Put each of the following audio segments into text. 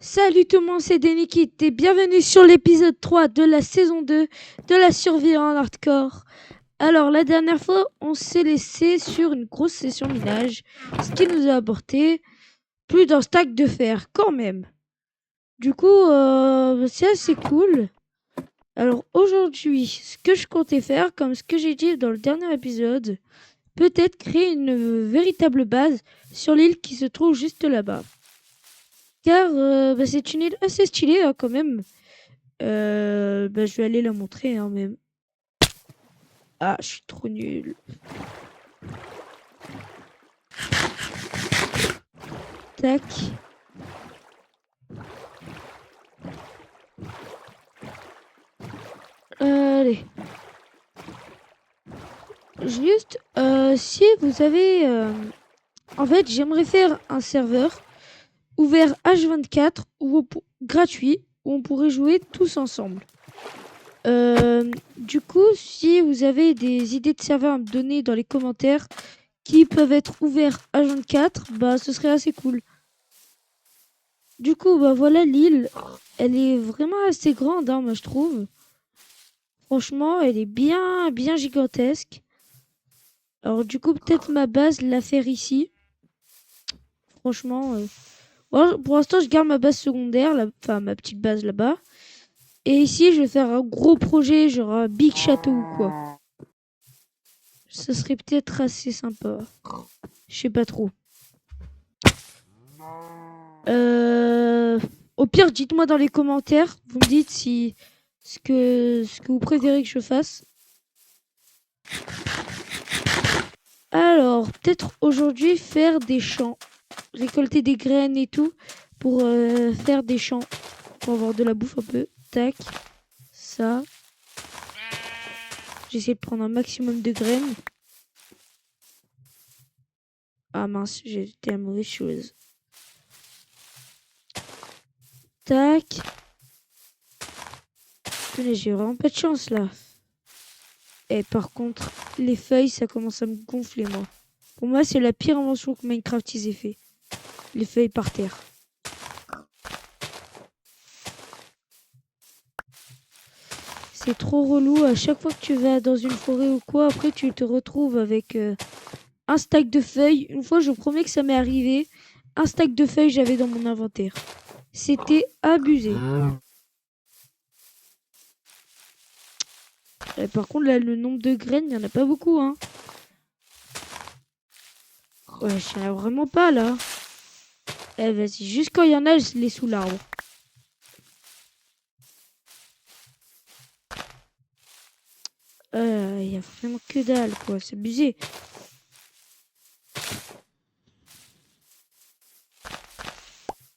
Salut tout le monde, c'est Denikit et bienvenue sur l'épisode 3 de la saison 2 de la survie en hardcore. Alors la dernière fois, on s'est laissé sur une grosse session minage, ce qui nous a apporté plus d'un stack de fer quand même. Du coup, c'est assez cool. Alors aujourd'hui, ce que je comptais faire, comme ce que j'ai dit dans le dernier épisode, peut-être créer une véritable base sur l'île qui se trouve juste là-bas. Car c'est une île assez stylée hein, quand même. Je vais aller la montrer hein, même. Ah, je suis trop nul. Tac. Allez. Juste, si vous avez... En fait, j'aimerais faire un serveur ouvert H24 gratuit où on pourrait jouer tous ensemble. Du coup, si vous avez des idées de serveurs à me donner dans les commentaires qui peuvent être ouverts H24, bah ce serait assez cool. Du coup, bah voilà l'île. Elle est vraiment assez grande, hein, moi je trouve. Franchement, elle est bien, bien gigantesque. Alors du coup, peut-être ma base la faire ici. Franchement, pour l'instant, je garde ma base secondaire, enfin ma petite base là-bas. Et ici, je vais faire un gros projet, genre un big château ou quoi. Ça serait peut-être assez sympa. Je sais pas trop. Au pire, dites-moi dans les commentaires. Vous me dites si ce que vous préférez que je fasse. Alors, peut-être aujourd'hui faire des champs. Récolter des graines et tout pour faire des champs. Pour avoir de la bouffe un peu. Tac. Ça. J'essaie de prendre un maximum de graines. Ah mince, j'ai fait la mauvaise chose. Tac. J'ai vraiment pas de chance là. Et par contre, les feuilles, ça commence à me gonfler moi. Pour moi, c'est la pire invention que Minecraft ait fait. Les feuilles par terre. C'est trop relou. À chaque fois que tu vas dans une forêt ou quoi, après tu te retrouves avec un stack de feuilles. Une fois, je vous promets que ça m'est arrivé. Un stack de feuilles, j'avais dans mon inventaire. C'était abusé. Et par contre, là, le nombre de graines, il n'y en a pas beaucoup, hein. Ouais, je n'y vraiment pas, là. Eh, vas-y, juste quand il y en a, je les sous l'arbre. Il y a vraiment que dalle, quoi. C'est abusé.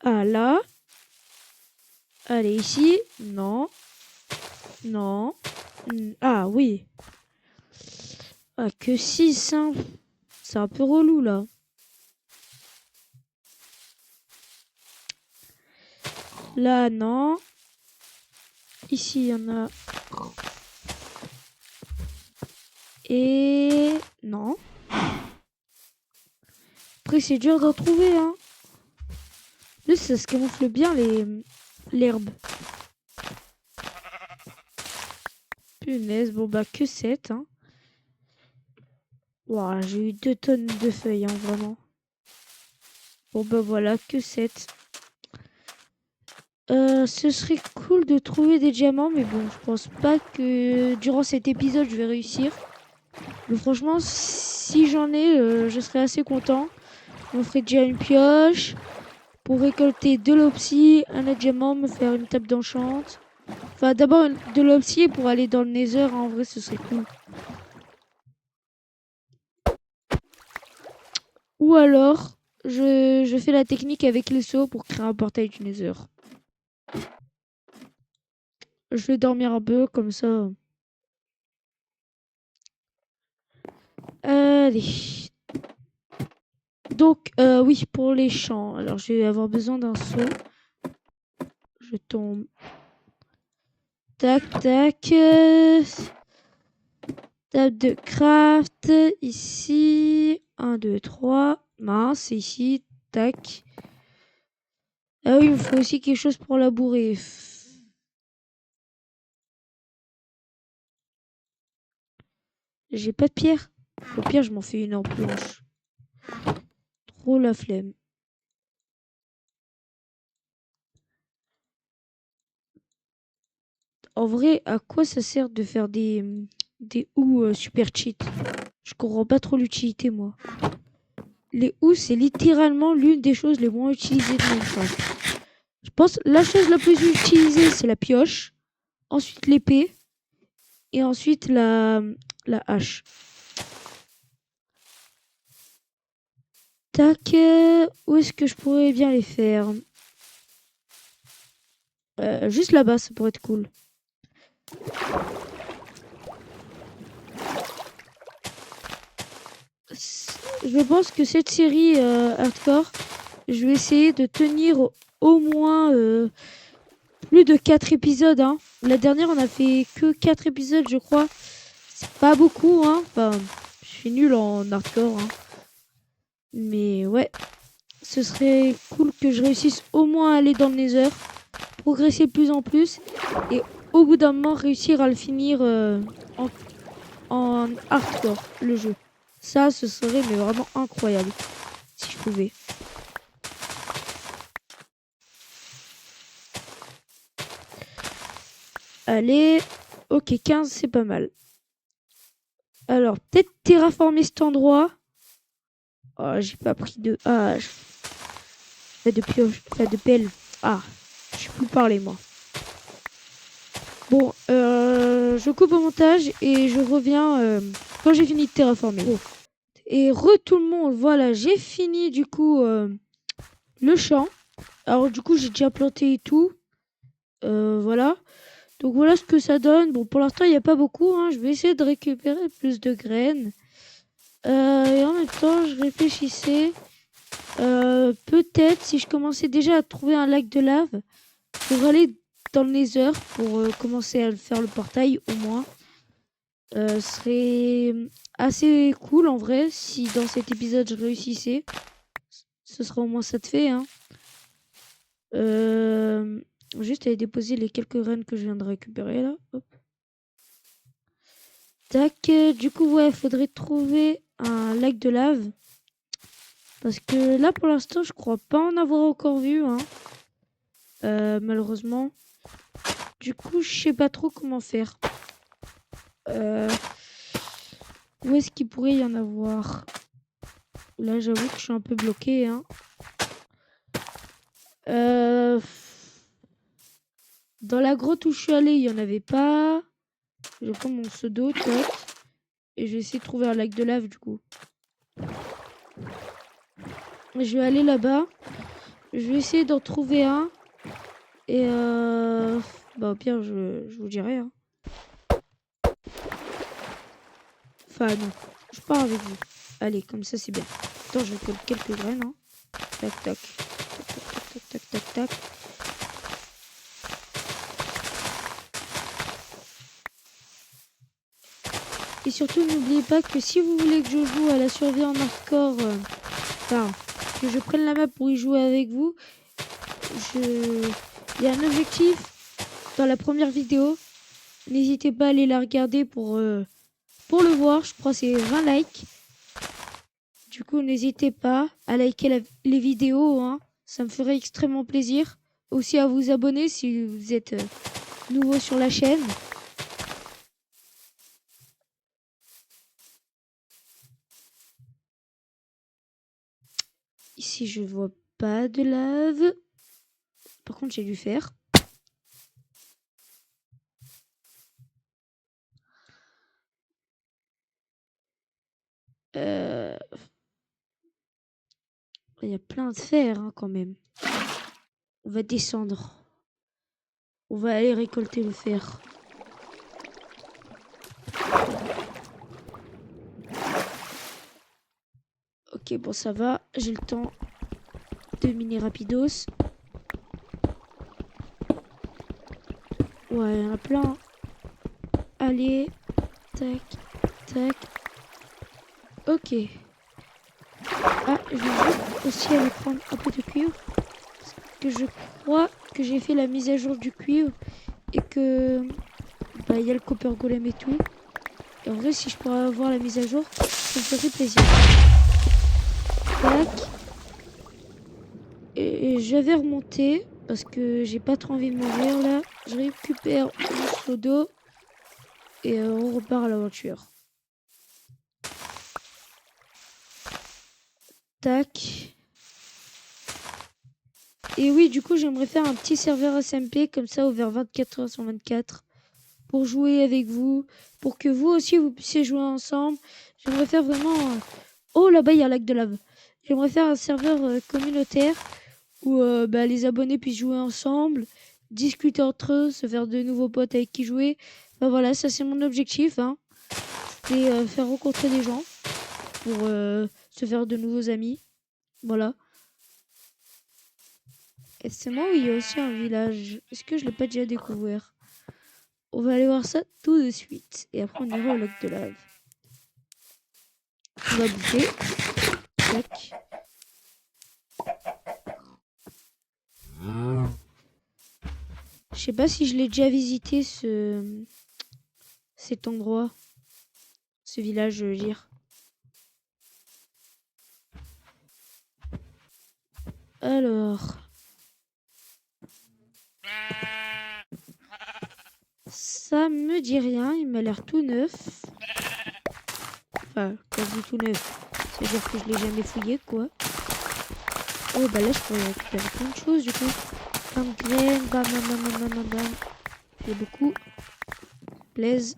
Ah, là. Allez, ici. Non. Non. Ah, oui. Ah, que 6, hein. C'est un peu relou, là. Là, non. Ici, il y en a. Et... non. Après, c'est dur d'en trouver, hein. Plus, ça se camoufle bien, l'herbe. Punaise, bon, bah, que 7, hein. Wow, j'ai eu 2 tonnes de feuilles, hein, vraiment. Bon, bah, voilà, que 7. Ce serait cool de trouver des diamants, mais bon, je pense pas que durant cet épisode, je vais réussir. Mais franchement, si j'en ai, je serais assez content. On ferait déjà une pioche pour récolter de l'opsie, un autre diamant, me faire une table d'enchant. Enfin, d'abord de l'opsie pour aller dans le nether, en vrai, ce serait cool. Ou alors, je fais la technique avec les seaux pour créer un portail du nether. Je vais dormir un peu, comme ça. Allez. Donc, oui, pour les champs. Alors, je vais avoir besoin d'un seau. Je tombe. Tac, tac. Table de craft. Ici. 1, 2, 3. Mince, ici. Tac. Ah oui, il me faut aussi quelque chose pour labourer. J'ai pas de pierre. Au pire, je m'en fais une en planche. Trop la flemme. En vrai, à quoi ça sert de faire des houes super cheat? Je comprends pas trop l'utilité, moi. Les houes, c'est littéralement l'une des choses les moins utilisées de Minecraft. Je pense la chose la plus utilisée, c'est la pioche. Ensuite, l'épée. Et ensuite, la hache. Tac. Où est-ce que je pourrais bien les faire? Juste là-bas, ça pourrait être cool. Je pense que cette série hardcore, je vais essayer de tenir au moins plus de 4 épisodes. Hein. La dernière, on a fait que 4 épisodes, je crois. C'est pas beaucoup. Hein. Enfin, je suis nulle en hardcore. Hein. Mais ouais, ce serait cool que je réussisse au moins à aller dans le Nether, progresser de plus en plus et au bout d'un moment réussir à le finir en, en hardcore, le jeu. Ça, ce serait mais vraiment incroyable si je pouvais. Allez, ok, 15, c'est pas mal. Alors, peut-être terraformer cet endroit. Oh, j'ai pas pris de hache. Pas de pioche, pas de pelle. Ah, je sais plus parler, moi. Bon, je coupe au montage et je reviens quand j'ai fini de terraformer. Oh. Et tout le monde, voilà, j'ai fini du coup le champ. Alors du coup, j'ai déjà planté et tout. Voilà. Donc voilà ce que ça donne. Bon, pour l'instant, il n'y a pas beaucoup. Hein. Je vais essayer de récupérer plus de graines. Et en même temps, je réfléchissais. Peut-être si je commençais déjà à trouver un lac de lave pour aller dans le Nether pour commencer à faire le portail au moins. Serait assez cool en vrai si dans cet épisode je réussissais. Ce sera au moins ça de fait. Hein. Juste aller déposer les quelques graines que je viens de récupérer là. Hop. Tac. Du coup, ouais, faudrait trouver un lac de lave. Parce que là, pour l'instant, je crois pas en avoir encore vu. Hein. Malheureusement. Du coup, je sais pas trop comment faire. Où est-ce qu'il pourrait y en avoir? Là, j'avoue que je suis un peu bloqué. Hein. Dans la grotte où je suis allée, il n'y en avait pas. Je prends mon pseudo, tac. Et je vais essayer de trouver un lac de lave, du coup. Je vais aller là-bas. Je vais essayer d'en trouver un. Et bah, au pire, je vous dirai. Hein. Enfin, non. Je pars avec vous. Allez, comme ça, c'est bien. Attends, je colle quelques graines. Hein. Tac, tac. Tac, tac, tac, tac, tac. Et surtout, n'oubliez pas que si vous voulez que je joue à la survie en hardcore, enfin, que je prenne la map pour y jouer avec vous, il y a un objectif dans la première vidéo. N'hésitez pas à aller la regarder pour le voir. Je crois que c'est 20 likes. Du coup, n'hésitez pas à liker les vidéos. Hein. Ça me ferait extrêmement plaisir. Aussi à vous abonner si vous êtes nouveau sur la chaîne. Ici, je vois pas de lave. Par contre, j'ai dû faire. Il y a plein de fer hein, quand même. On va descendre. On va aller récolter le fer. Ok, bon, ça va. J'ai le temps de miner rapidos. Ouais, il y en a plein. Allez. Tac, tac. Ok. Ah, je vais juste aussi aller prendre un peu de cuivre. que je crois que j'ai fait la mise à jour du cuivre et que bah il y a le copper golem et tout. Et en vrai, si je pourrais avoir la mise à jour, ça me ferait plaisir. Tac. Et je vais remonter parce que j'ai pas trop envie de mourir là. Je récupère mon seau d'eau et on repart à l'aventure. Tac. Et oui, du coup, j'aimerais faire un petit serveur SMP comme ça, ouvert 24 h sur 24, pour jouer avec vous, pour que vous aussi vous puissiez jouer ensemble. J'aimerais faire vraiment. Oh, là-bas, il y a un lac de lave. J'aimerais faire un serveur communautaire où bah, les abonnés puissent jouer ensemble, discuter entre eux, se faire de nouveaux potes avec qui jouer. Enfin voilà, ça c'est mon objectif. Hein. C'est faire rencontrer des gens pour se faire de nouveaux amis. Voilà. Et c'est moi où il y a aussi un village. Est-ce que je l'ai pas déjà découvert? On va aller voir ça tout de suite. Et après on ira au lac de lave. On va bouffer. Tac. Je sais pas si je l'ai déjà visité cet endroit. Ce village, je veux dire. Alors. Ça me dit rien, il m'a l'air tout neuf. Enfin, quasi tout neuf. C'est-à-dire que je l'ai jamais fouillé, quoi. Oh, bah là, je pourrais récupérer plein de choses, du coup. Plein de graines, bam, bam, bam, bam, bam, bam. J'ai beaucoup. Plaise.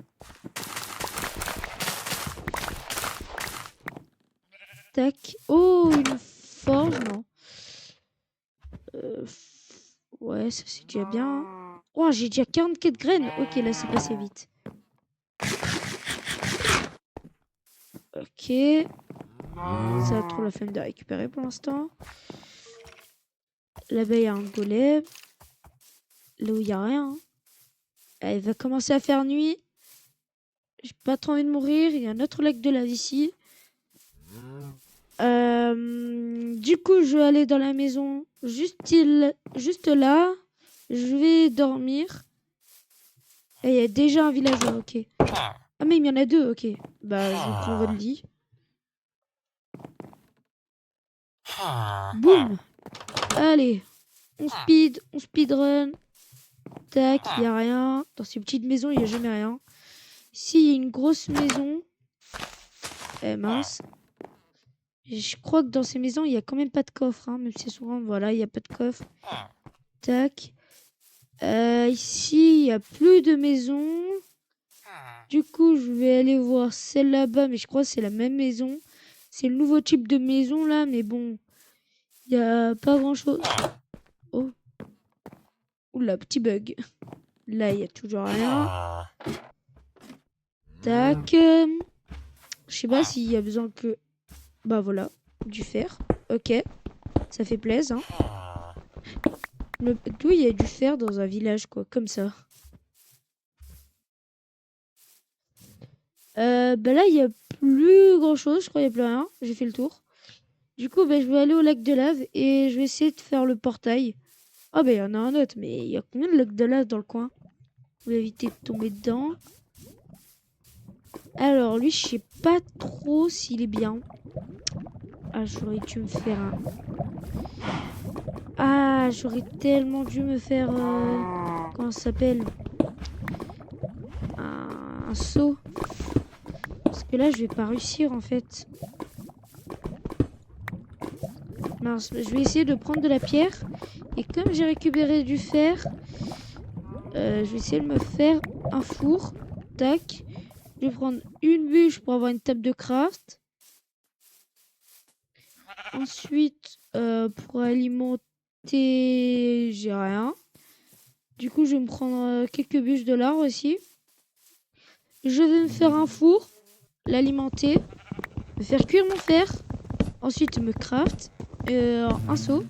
Tac. Oh, une forge, non. Ouais, ça c'est déjà bien. Hein. Oh, j'ai déjà 44 graines. Ok, là, c'est passé vite. Ok. Ça a trop la flemme de récupérer pour l'instant. Là-bas, il y a un golem. Là où il n'y a rien. Hein. Elle va commencer à faire nuit. J'ai pas trop envie de mourir. Il y a un autre lac de lave ici. Du coup, je vais aller dans la maison. Juste là. Je vais dormir. Et il y a déjà un villageois. Ok. Ah, mais il y en a deux. Ok. Bah, je prends votre lit. Boum. Allez. On speedrun. Tac, il n'y a rien. Dans ces petites maisons, il n'y a jamais rien. Ici, il y a une grosse maison. Eh mince. Je crois que dans ces maisons, il n'y a quand même pas de coffre. Hein, même si souvent, voilà, il n'y a pas de coffre. Tac. Ici, il n'y a plus de maison. Du coup, je vais aller voir celle là-bas. Mais je crois que c'est la même maison. C'est le nouveau type de maison là. Mais bon, il n'y a pas grand-chose. Oh. Oula, petit bug. Là, il n'y a toujours rien. Tac. Je sais pas s'il y a besoin que... Bah voilà, du fer. Ok, ça fait plaisir. Hein. D'où il y a du fer dans un village, quoi, comme ça. Bah là, il y a plus grand-chose. Je crois qu'il n'y a plus rien. J'ai fait le tour. Du coup, bah, je vais aller au lac de lave et je vais essayer de faire le portail. Ah bah il y en a un autre, mais il y a combien de lacs de lave dans le coin? On va éviter de tomber dedans. Alors, lui, je sais pas trop s'il est bien. Ah, j'aurais dû me faire un... Ah, j'aurais tellement dû me faire... Comment ça s'appelle? Un seau. Parce que là, je vais pas réussir, en fait. Mince, je vais essayer de prendre de la pierre. Et comme j'ai récupéré du fer, je vais essayer de me faire un four. Tac. Je vais prendre une bûche pour avoir une table de craft. Ensuite, pour alimenter, j'ai rien. Du coup, je vais me prendre quelques bûches de lard aussi. Je vais me faire un four, l'alimenter, me faire cuire mon fer. Ensuite, me craft un seau.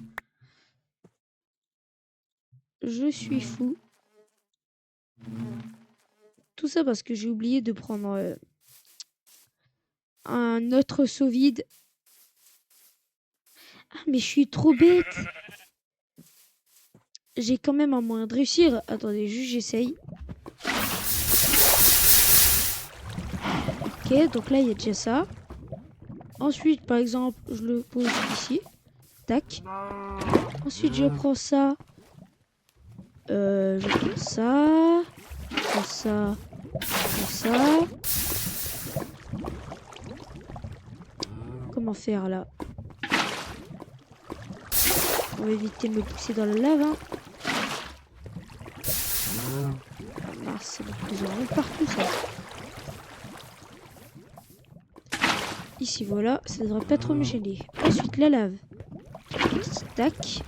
Je suis fou. Tout ça parce que j'ai oublié de prendre un autre seau vide. Ah, mais je suis trop bête. j'ai quand même un moyen de réussir. Attendez, juste j'essaye. Ok, donc là, il y a déjà ça. Ensuite, par exemple, je le pose ici. Tac. Ensuite, je prends ça. Je prends ça. Je prends ça. Je prends ça. Comment faire, là? On va éviter de me pousser dans la lave, hein. Ah mince, c'est de plus en plus partout, ça. Ici, voilà. Ça devrait pas trop me gêner. Ensuite, la lave. Tac.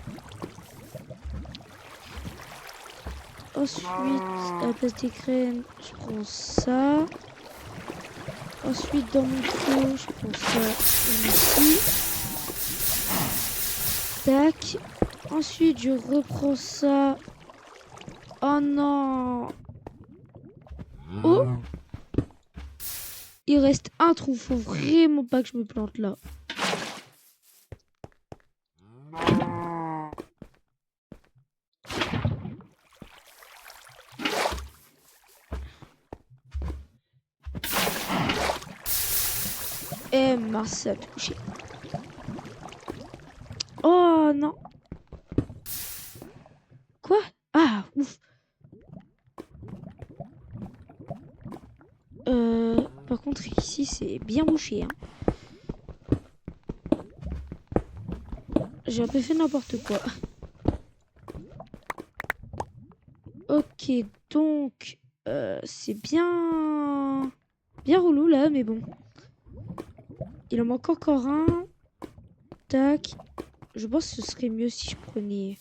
Ensuite, à la place des graines, je prends ça. Ensuite, dans mon feu, je prends ça ici. Tac. Ensuite, je reprends ça. Oh non. Oh. Il reste un trou. Faut vraiment pas que je me plante là. Eh mince, ça a touché. Oh non. Quoi? Ah, ouf. Par contre, ici, c'est bien bouché, hein. J'ai un peu fait n'importe quoi. Ok, donc, c'est bien... bien relou, là, mais bon. Il en manque encore un. Tac. Je pense que ce serait mieux si je prenais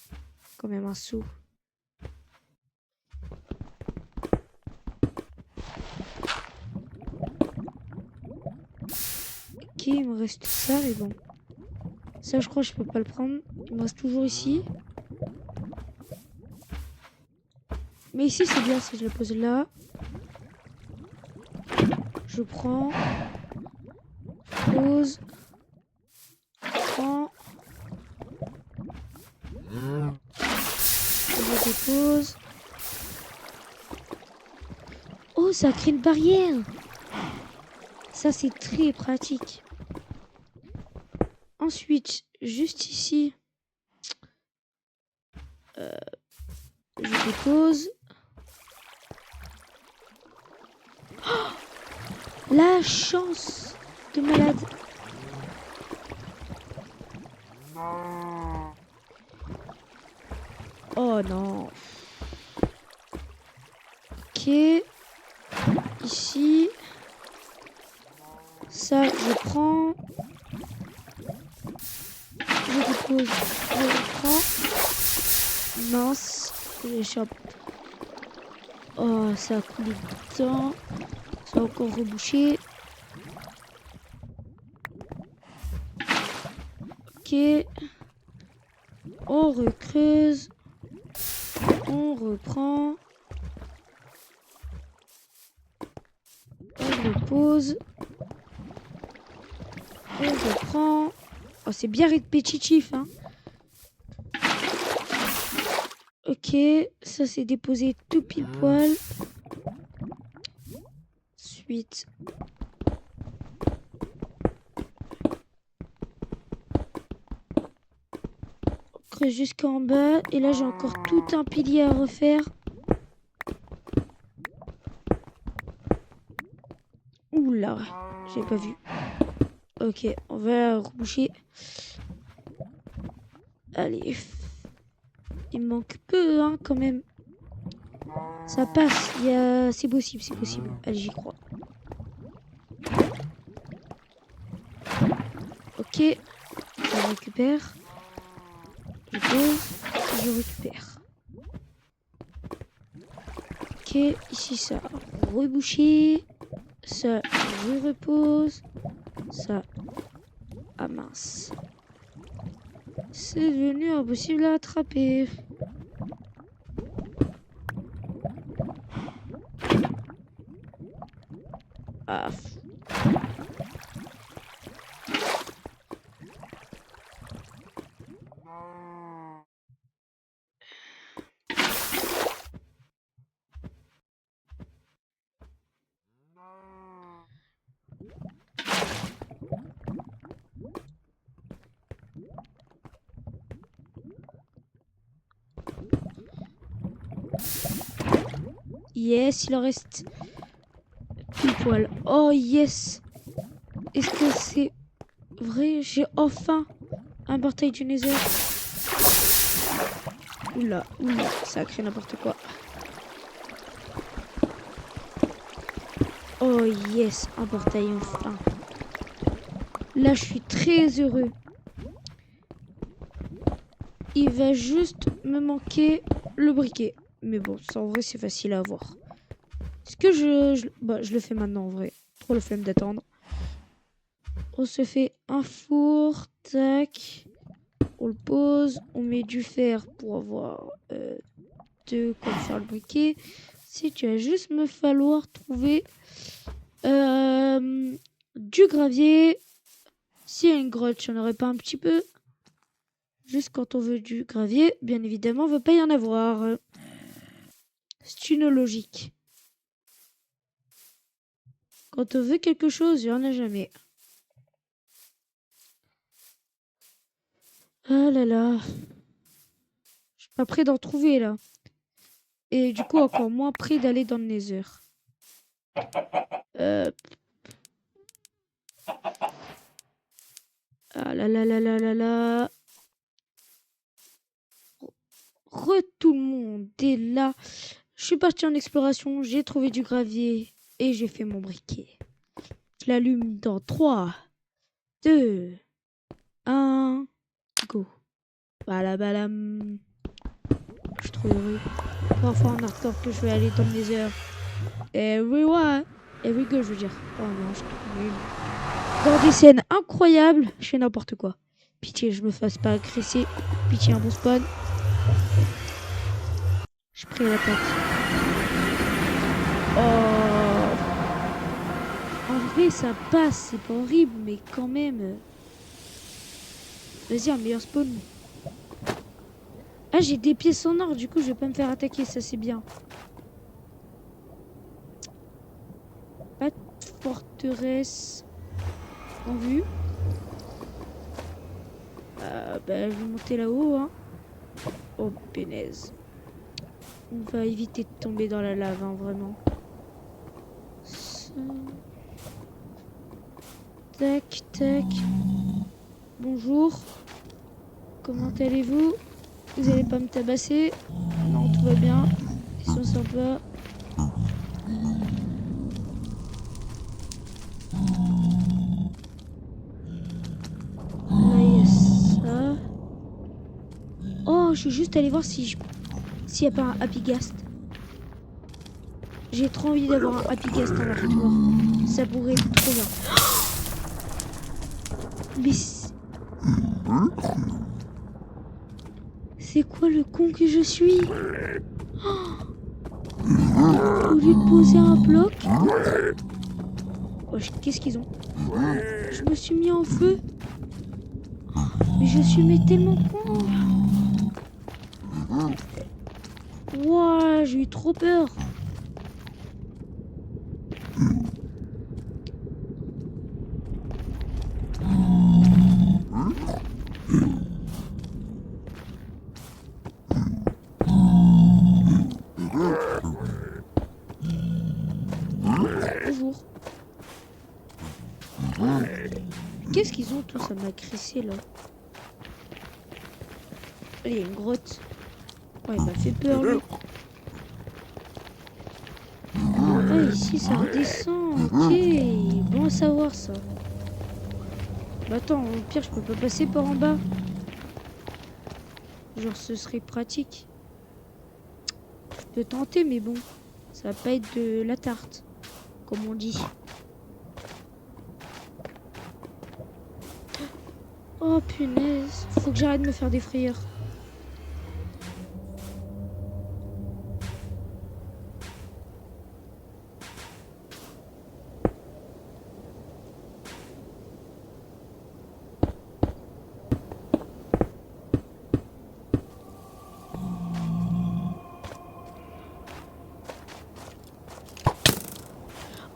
quand même un seau. Ok, il me reste ça, mais bon. Ça, je crois que je peux pas le prendre. Il me reste toujours ici. Mais ici, c'est bien si je le pose là. Je prends. Pose. Prends. Je dépose. Oh, ça crée une barrière. Ça, c'est très pratique. Ensuite, juste ici, je dépose. Oh, la chance de malade. Oh non. Ok. Ici. Ça, je prends. Je dépose. Je prends. Mince. J'échappe. Oh, ça a coulé dedans. Ça a encore rebouché. Ok. On recreuse. On reprend. On repose. On reprend. Oh, c'est bien répétitif, hein. Ok, ça c'est déposé tout pile poil. Ensuite. On creuse jusqu'en bas. Et là j'ai encore tout un pilier à refaire. Oula, j'ai pas vu. Ok, on va reboucher. Allez. Il me manque peu, hein, quand même. Ça passe. C'est possible, c'est possible. Allez, j'y crois. Ok. Je récupère. Je pose. Je récupère. Ok, ici ça a rebouché. Ça, je repose. Ça. Ah mince. C'est devenu impossible à attraper. Ah. Yes, il en reste pile poil. Oh yes. Est-ce que c'est vrai? J'ai enfin un portail du Nether. Oula, oula, ça a créé n'importe quoi. Oh yes, un portail enfin. Là, je suis très heureux. Il va juste me manquer le briquet. Mais bon, ça en vrai, c'est facile à avoir. Est-ce que je le fais maintenant en vrai. Trop le flemme d'attendre. On se fait un four. Tac. On le pose. On met du fer pour avoir de quoi faire le briquet. Si tu vas juste me falloir trouver du gravier. S'il y a une grotte, j'en aurais pas un petit peu. Juste quand on veut du gravier, bien évidemment, on ne veut pas y en avoir. C'est une logique. Quand on veut quelque chose, il n'y en a jamais. Ah là là. Je suis pas prêt d'en trouver là. Et du coup, encore moins prêt d'aller dans le Nether. Ah là là là là là là. Tout le monde est là. Je suis parti en exploration, j'ai trouvé du gravier et j'ai fait mon briquet. Je l'allume dans 3, 2, 1, go. Balabalam. Je suis trop heureux. Trois fois en hardcore que je vais aller dans le Nether. Everyone. Every go, je veux dire. Oh non, je suis nul. Dans des scènes incroyables, je fais n'importe quoi. Pitié, je me fasse pas agresser. Pitié, un bon spawn. Je suis prêt à l'attaque. Oh. En vrai, ça passe, c'est pas horrible, mais quand même. Vas-y, un meilleur spawn. Ah, j'ai des pièces en or, du coup, je vais pas me faire attaquer, ça c'est bien. Pas de forteresse en vue. Bah, je vais monter là-haut, hein. Oh, punaise. On va éviter de tomber dans la lave, hein, vraiment. Ça. Tac, tac. Bonjour. Comment allez-vous? Vous allez pas me tabasser? Non, tout va bien. Ils sont sympas. Là, il y a ça. Oh, je suis juste allé voir s'il y a pas un Happy Ghast. J'ai trop envie d'avoir un Happy Ghast en hardcore. Ça pourrait être trop bien. Mais c'est quoi le con que je suis? Au lieu de poser un bloc. Oh, qu'est-ce qu'ils ont? Je me suis mis en feu. Mais je suis mais tellement con. Ouah, j'ai eu trop peur. Bonjour. Qu'est-ce qu'ils ont tous? Ça m'a agressé là. Il y a une grotte. Oh, il m'a fait peur lui. Ah, ici ça redescend. Ok, bon à savoir ça. Bah attends, au pire je peux pas passer par en bas. Genre ce serait pratique. Je peux tenter mais bon, ça va pas être de la tarte, comme on dit. Oh punaise, faut que j'arrête de me faire des frayeurs.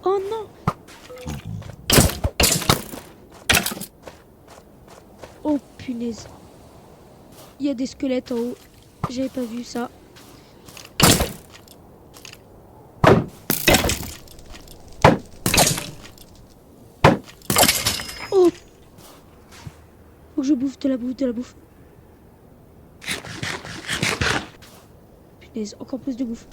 Oh non! Oh punaise. Il y a des squelettes en haut. J'avais pas vu ça. je bouffe de la bouffe, de la bouffe. Punaise, encore plus de bouffe.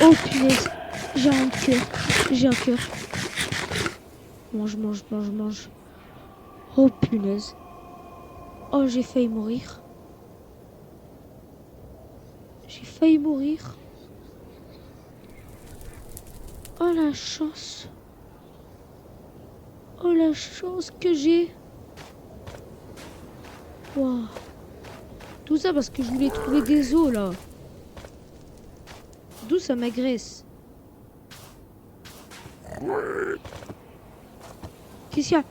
Oh punaise, j'ai un cœur. J'ai un cœur. Mange, mange, mange, mange. Oh punaise. Oh, j'ai failli mourir. J'ai failli mourir. Oh la chance. Oh la chance que j'ai. Wow. Tout ça parce que je voulais trouver des os là. D'où ça m'agresse. Qu'est-ce qu'il y a?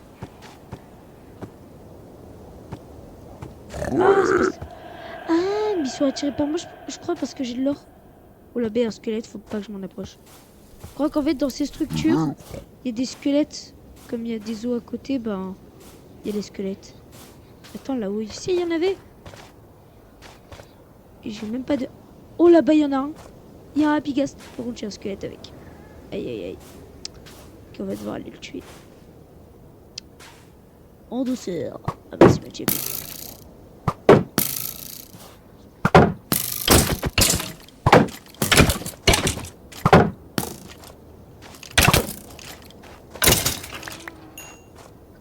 Ah, c'est parce... Ah, mais ils sont attirés par moi, je crois, parce que j'ai de l'or. Oh la baie, un squelette, faut pas que je m'en approche. Je crois qu'en fait, dans ces structures, il y a des squelettes. Comme il y a des os à côté, ben, il y a des squelettes. Attends, là-haut, ici, il y en avait. Et j'ai même pas de... Oh, là-bas, il y en a un. Il y a un Apigast. Par contre, j'ai un squelette avec. Aïe, aïe, aïe. Ok, on va devoir aller le tuer. En douceur. Ah bah, c'est magique.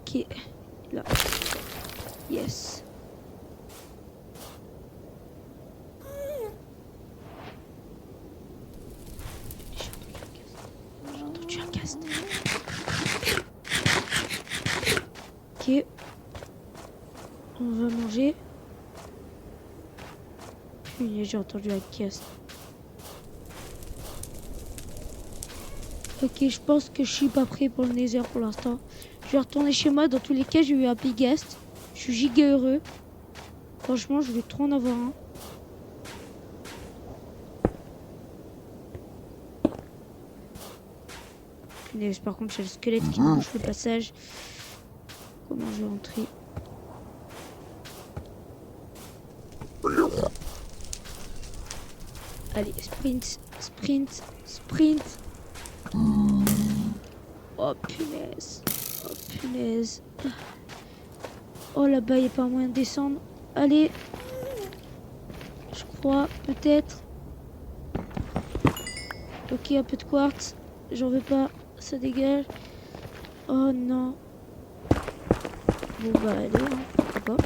Ok. Là. Yes. J'ai entendu un cast. Ok. On va manger. Puis j'ai entendu un cast. Ok, je pense que je suis pas prêt pour le Nether pour l'instant. Je vais retourner chez moi. Dans tous les cas, j'ai eu un Pigast. Je suis giga heureux. Franchement, je vais trop en avoir un. Punaise, par contre, j'ai le squelette qui me bouche le passage. Comment je vais rentrer? Allez, sprint, sprint, sprint. Oh punaise. Oh punaise. Oh là-bas, il n'y a pas moyen de descendre. Allez. Je crois, peut-être. Ok, un peu de quartz. J'en veux pas. Ça dégage. Oh non. Bon bah allez, hein. Pourquoi pas.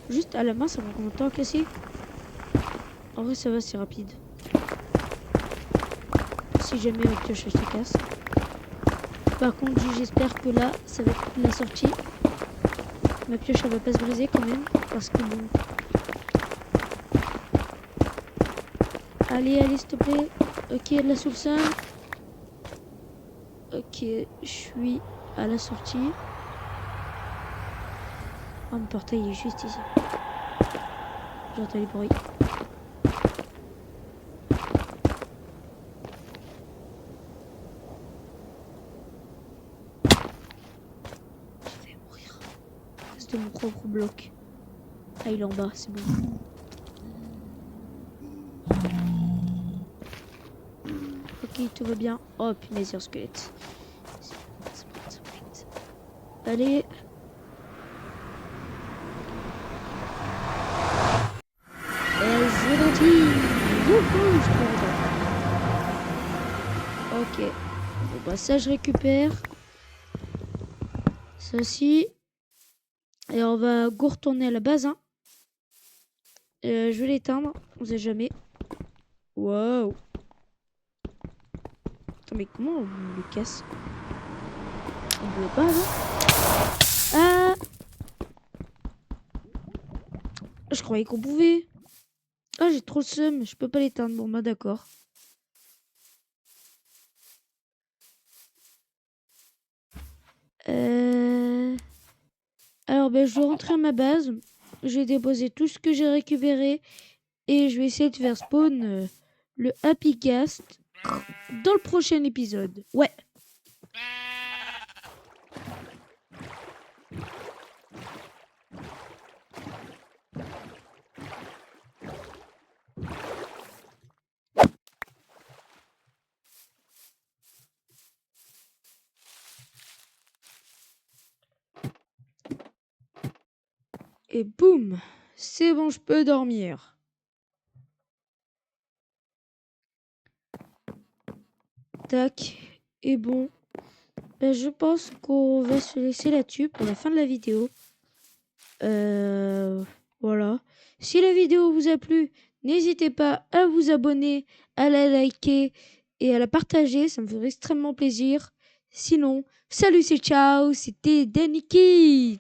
Juste à la main, ça prend combien de temps à casser? En vrai, ça va, c'est rapide. Si jamais ma pioche elle se casse. Par contre, j'espère que là, ça va être la sortie. Ma pioche, elle va pas se briser quand même. Parce que bon. Allez, allez, s'il te plaît. Ok, la sous le sol. Ok, je suis à la sortie. Oh, mon portail est juste ici. J'entends les bruits. Je vais mourir. À cause de mon propre bloc. Ah, il est en bas, c'est bon. Ok, tout va bien. Oh, punaise, il y a un squelette. Allez. C'est parti. Youhou, je suis content. Ok. Bon, bah ça, je récupère. Ça aussi. Et on va go retourner à la base. Hein. Je vais l'éteindre. On sait jamais. Wow. Attends, mais comment on le casse? On ne peut pas, non? Ah! Je croyais qu'on pouvait. Ah, j'ai trop le seum. Je peux pas l'éteindre. Bon, bah d'accord. Alors, ben, je vais rentrer à ma base. Je vais déposer tout ce que j'ai récupéré. Et je vais essayer de faire spawn le Happy Ghast dans le prochain épisode. Ouais. Et boum, c'est bon, je peux dormir. Tac, et bon, je pense qu'on va se laisser là-dessus pour la fin de la vidéo. Voilà. Si la vidéo vous a plu, n'hésitez pas à vous abonner, à la liker et à la partager, ça me ferait extrêmement plaisir. Sinon, salut, c'est ciao, c'était Danny Kid.